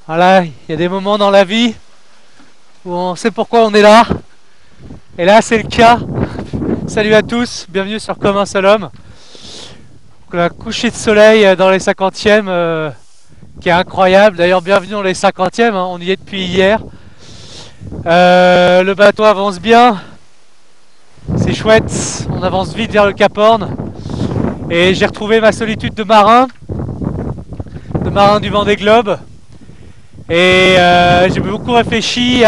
Voilà, il y a des moments dans la vie où on sait pourquoi on est là. Et là, c'est le cas. Salut à tous, bienvenue sur Comme un seul homme. Donc, la coucher de soleil dans les 50e, qui est incroyable. D'ailleurs, bienvenue dans les 50e, hein, on y est depuis hier. Le bateau avance bien, c'est chouette, on avance vite vers le Cap Horn. Et j'ai retrouvé ma solitude de marin du Vendée Globe. Et j'ai beaucoup réfléchi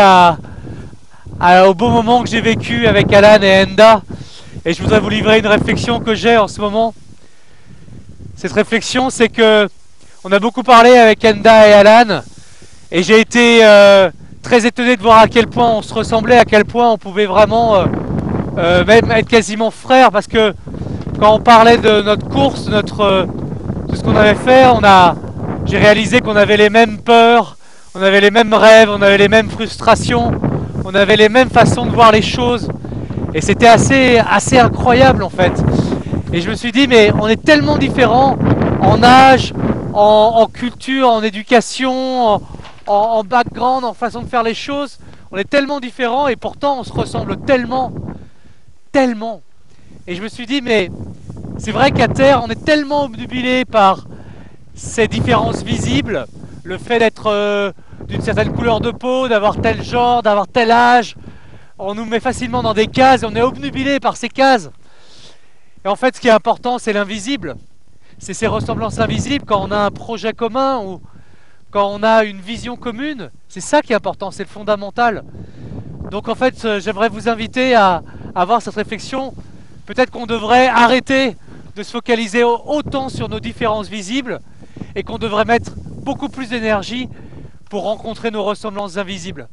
au beau moment que j'ai vécu avec Alan et Enda. Et je voudrais vous livrer une réflexion que j'ai en ce moment. Cette réflexion, c'est que on a beaucoup parlé avec Enda et Alan, et j'ai été très étonné de voir à quel point on se ressemblait, à quel point on pouvait vraiment même être quasiment frères, parce que quand on parlait de notre course, de ce qu'on avait fait, j'ai réalisé qu'on avait les mêmes peurs, on avait les mêmes rêves, on avait les mêmes frustrations, on avait les mêmes façons de voir les choses. Et c'était assez incroyable en fait. Et je me suis dit, mais on est tellement différents en âge, en culture, en éducation, en background, en façon de faire les choses. On est tellement différents et pourtant on se ressemble tellement, tellement. Et je me suis dit, mais c'est vrai qu'à terre, on est tellement obnubilé par ces différences visibles, le fait d'être d'une certaine couleur de peau, d'avoir tel genre, d'avoir tel âge. On nous met facilement dans des cases et on est obnubilé par ces cases. Et en fait, ce qui est important, c'est l'invisible. C'est ces ressemblances invisibles quand on a un projet commun ou quand on a une vision commune. C'est ça qui est important, c'est le fondamental. Donc en fait, j'aimerais vous inviter à avoir cette réflexion. Peut-être qu'on devrait arrêter de se focaliser autant sur nos différences visibles et qu'on devrait mettre beaucoup plus d'énergie pour rencontrer nos ressemblances invisibles.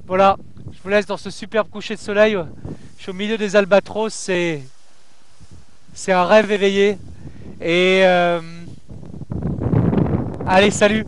Voilà, je vous laisse dans ce superbe coucher de soleil. Je suis au milieu des albatros, c'est un rêve éveillé. Et allez, salut!